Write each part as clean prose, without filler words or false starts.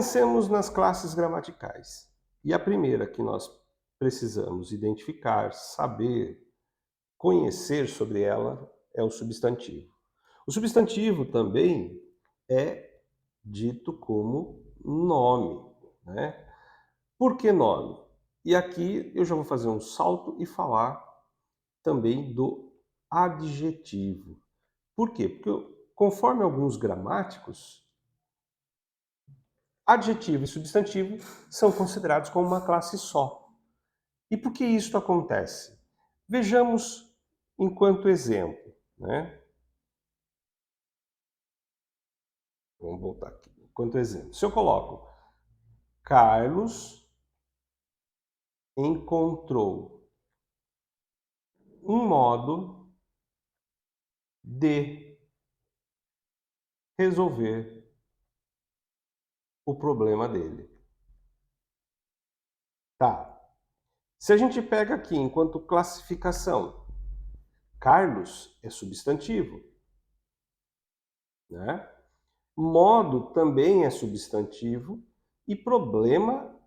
Pensemos nas classes gramaticais. E a primeira que nós precisamos identificar, saber, conhecer sobre ela é o substantivo. O substantivo também é dito como nome, né? Por que nome? E aqui eu já vou fazer um salto e falar também do adjetivo. Por quê? Porque conforme alguns gramáticos, adjetivo e substantivo são considerados como uma classe só. E por que isso acontece? Vejamos enquanto exemplo, né? Vamos voltar aqui. Enquanto exemplo. Se eu coloco Carlos encontrou um modo de resolver o problema dele. Tá. Se a gente pega aqui enquanto classificação, Carlos é substantivo, né? Modo também é substantivo e problema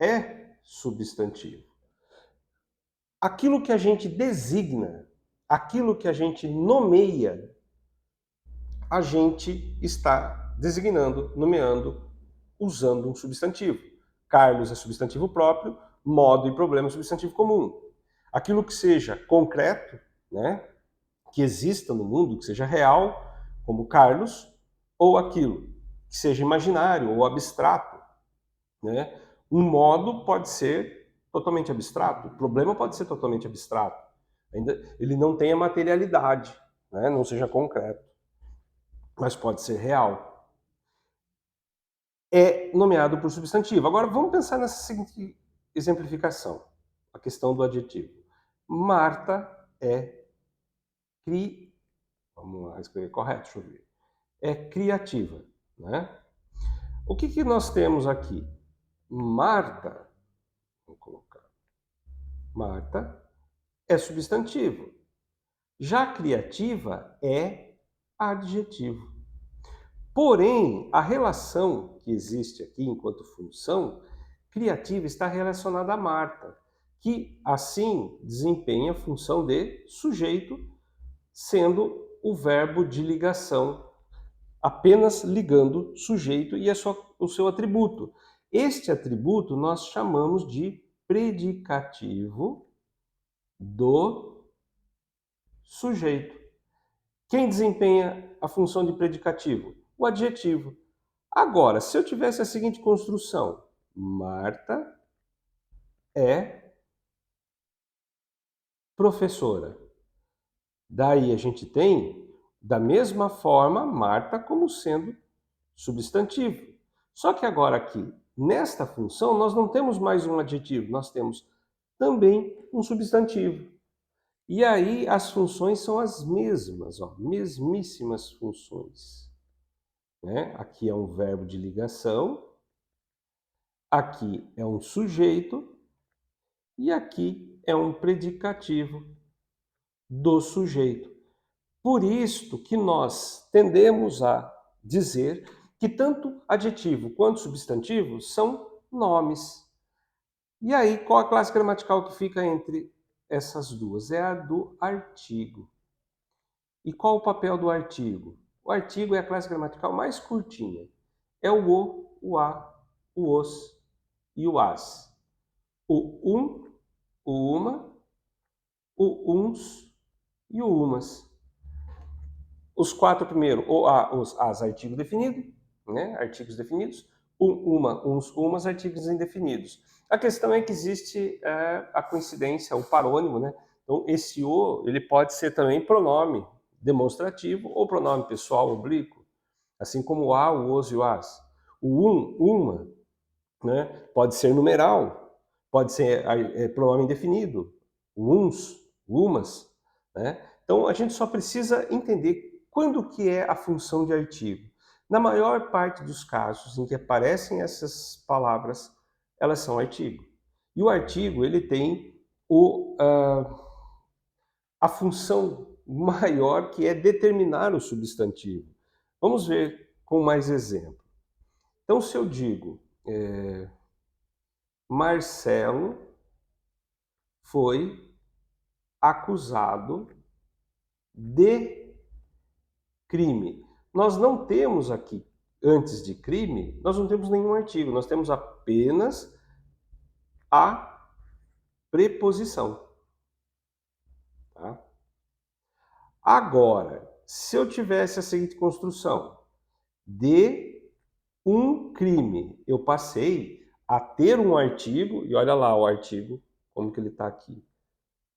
é substantivo. Aquilo que a gente designa, aquilo que a gente nomeia, a gente está designando, nomeando, usando um substantivo. Carlos é substantivo próprio, modo e problema é substantivo comum. Aquilo que seja concreto, né, que exista no mundo, que seja real, como Carlos, ou aquilo que seja imaginário ou abstrato, né? Um modo pode ser totalmente abstrato, o problema pode ser totalmente abstrato. Ainda ele não tem a materialidade, né? Não seja concreto, mas pode ser real. É nomeado por substantivo. Agora vamos pensar nessa seguinte exemplificação, a questão do adjetivo. Marta é vamos lá escrever correto, deixa eu ver. É criativa, né? O que nós temos aqui? Marta, vou colocar, Marta é substantivo. Já criativa é adjetivo. Porém, a relação que existe aqui enquanto função criativa está relacionada a Marta, que assim desempenha a função de sujeito, sendo o verbo de ligação, apenas ligando sujeito e o seu atributo. Este atributo nós chamamos de predicativo do sujeito. Quem desempenha a função de predicativo? O adjetivo. Agora, se eu tivesse a seguinte construção: Marta é professora. Daí a gente tem, da mesma forma, Marta como sendo substantivo. Só que agora aqui, nesta função, nós não temos mais um adjetivo, nós temos também um substantivo. E aí as funções são as mesmas, ó, mesmíssimas funções. Né? Aqui é um verbo de ligação, aqui é um sujeito e aqui é um predicativo do sujeito. Por isto que nós tendemos a dizer que tanto adjetivo quanto substantivo são nomes. E aí, qual a classe gramatical que fica entre essas duas? É a do artigo. E qual o papel do artigo? O artigo é a classe gramatical mais curtinha. É o a, o os e o as. O o uma, o uns e o umas. Os quatro primeiros, o a, os as, artigo definido, né? Artigos definidos. Uma, uns, umas, artigos indefinidos. A questão é que existe a coincidência, o parônimo, né? Então, esse o, ele pode ser também pronome demonstrativo ou pronome pessoal oblíquo, assim como o a, o os e o as. O uma, né? Pode ser numeral, pode ser pronome indefinido, o uns, umas, né? Então, a gente só precisa entender quando que é a função de artigo. Na maior parte dos casos em que aparecem essas palavras, elas são artigo. E o artigo, ele tem a função maior, que é determinar o substantivo. Vamos ver com mais exemplo. Então, se eu digo, Marcelo foi acusado de crime. Nós não temos aqui, antes de crime, nós não temos nenhum artigo, nós temos apenas a preposição. Tá? Agora, se eu tivesse a seguinte construção, de um crime, eu passei a ter um artigo, e olha lá o artigo, como que ele está aqui.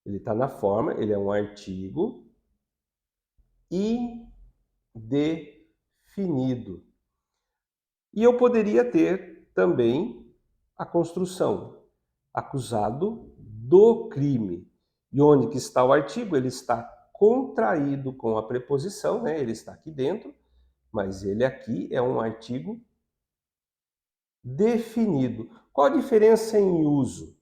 Ele está na forma, ele é um artigo indefinido. E eu poderia ter também a construção, acusado do crime. E onde que está o artigo? Ele está contraído com a preposição, né? Ele está aqui dentro, mas ele aqui é um artigo definido. Qual a diferença em uso?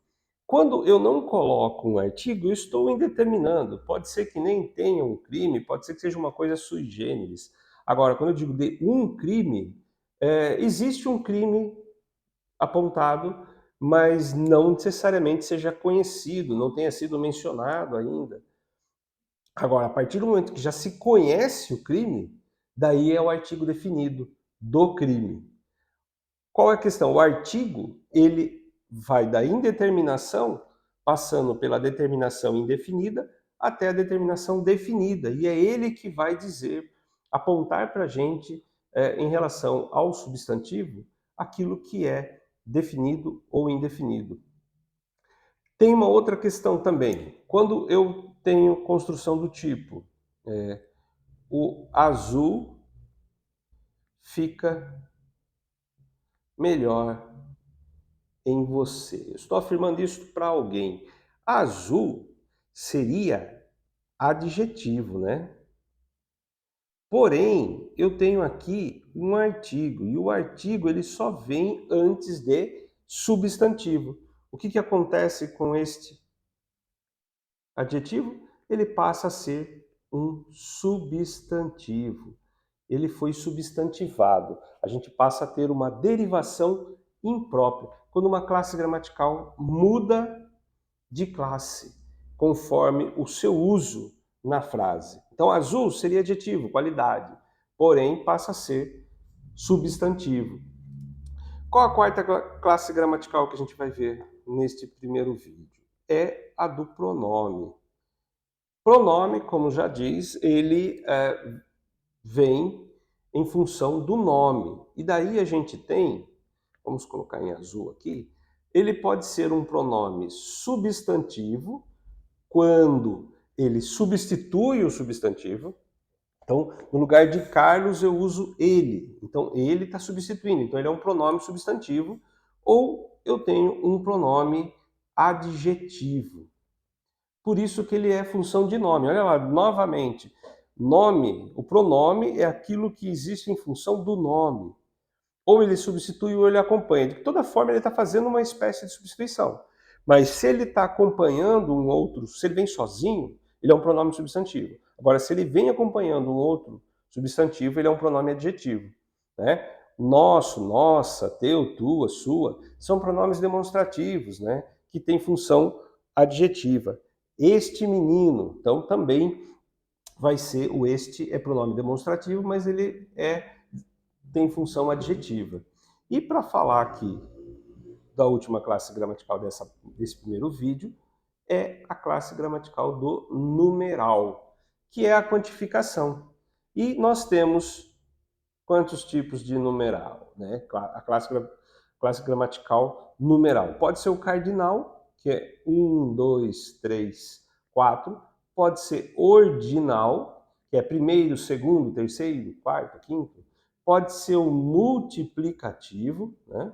Quando eu não coloco um artigo, eu estou indeterminando. Pode ser que nem tenha um crime, pode ser que seja uma coisa sui generis. Agora, quando eu digo de um crime, existe um crime apontado, mas não necessariamente seja conhecido, não tenha sido mencionado ainda. Agora, a partir do momento que já se conhece o crime, daí é o artigo definido do crime. Qual é a questão? O artigo, ele vai da indeterminação, passando pela determinação indefinida, até a determinação definida. E é ele que vai dizer, apontar para a gente, em relação ao substantivo, aquilo que é definido ou indefinido. Tem uma outra questão também. Quando eu tenho construção do tipo, o azul fica melhor em você. Eu estou afirmando isso para alguém. Azul seria adjetivo, né? Porém, eu tenho aqui um artigo, e o artigo ele só vem antes de substantivo. O que acontece com este adjetivo? Ele passa a ser um substantivo. Ele foi substantivado. A gente passa a ter uma derivação imprópria, quando uma classe gramatical muda de classe, conforme o seu uso na frase. Então, azul seria adjetivo, qualidade, porém passa a ser substantivo. Qual a quarta classe gramatical que a gente vai ver neste primeiro vídeo? É a do pronome. Pronome, como já diz, ele vem em função do nome. E daí a gente tem, vamos colocar em azul aqui, ele pode ser um pronome substantivo quando ele substitui o substantivo. Então, no lugar de Carlos, eu uso ele. Então, ele está substituindo. Então, ele é um pronome substantivo. Ou eu tenho um pronome adjetivo. Por isso que ele é função de nome. Olha lá, novamente. Nome, o pronome é aquilo que existe em função do nome. Ou ele substitui ou ele acompanha. De toda forma, ele está fazendo uma espécie de substituição. Mas se ele está acompanhando um outro, se ele vem sozinho, ele é um pronome substantivo. Agora, se ele vem acompanhando um outro substantivo, ele é um pronome adjetivo. Né? Nosso, nossa, teu, tua, sua, são pronomes demonstrativos, né? Que têm função adjetiva. Este menino, então também vai ser, o este é pronome demonstrativo, mas ele tem função adjetiva. E para falar aqui da última classe gramatical desse primeiro vídeo, é a classe gramatical do numeral, que é a quantificação. E nós temos quantos tipos de numeral? Né? A classe gramatical numeral. Pode ser o cardinal, que é 1, 2, 3, 4. Pode ser ordinal, que é primeiro, segundo, terceiro, quarto, quinto. Pode ser o multiplicativo, né?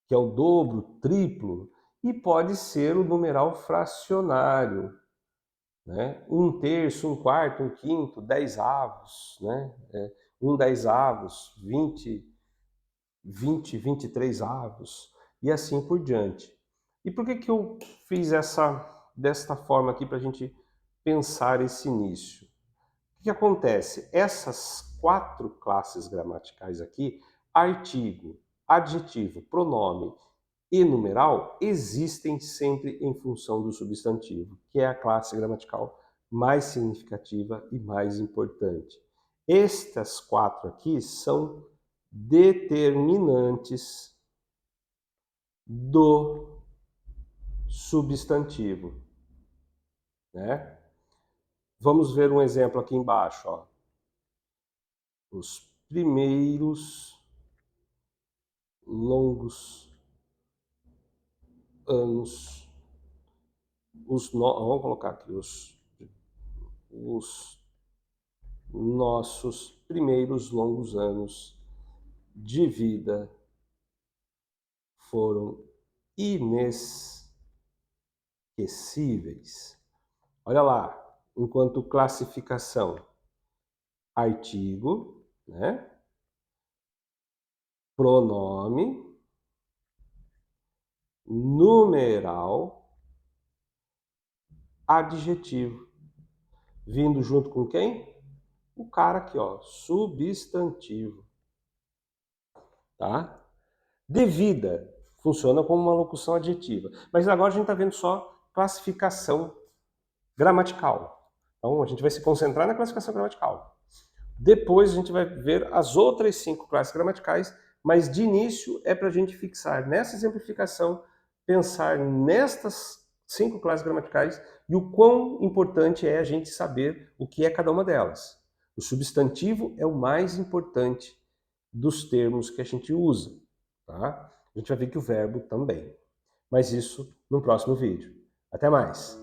Que é o dobro, triplo. E pode ser o numeral fracionário, né? 1/3, 1/4, 1/5, 10avos, né? 1/10avos, 20, 23avos e assim por diante. E por que eu fiz desta forma aqui para a gente pensar esse início? O que acontece? Essas 4 classes gramaticais aqui, artigo, adjetivo, pronome e numeral existem sempre em função do substantivo, que é a classe gramatical mais significativa e mais importante. Estas quatro aqui são determinantes do substantivo, né? Vamos ver um exemplo aqui embaixo, ó. Os primeiros longos anos, vamos colocar aqui os nossos primeiros longos anos de vida foram inesquecíveis. Olha lá, enquanto classificação, artigo, né? Pronome, numeral, adjetivo. Vindo junto com quem? O cara aqui, ó, substantivo. Tá? Devida funciona como uma locução adjetiva. Mas agora a gente está vendo só classificação gramatical. Então a gente vai se concentrar na classificação gramatical. Depois a gente vai ver as outras 5 classes gramaticais, mas de início é para a gente fixar nessa exemplificação, pensar nestas 5 classes gramaticais e o quão importante é a gente saber o que é cada uma delas. O substantivo é o mais importante dos termos que a gente usa, tá? A gente vai ver que o verbo também. Mas isso no próximo vídeo. Até mais!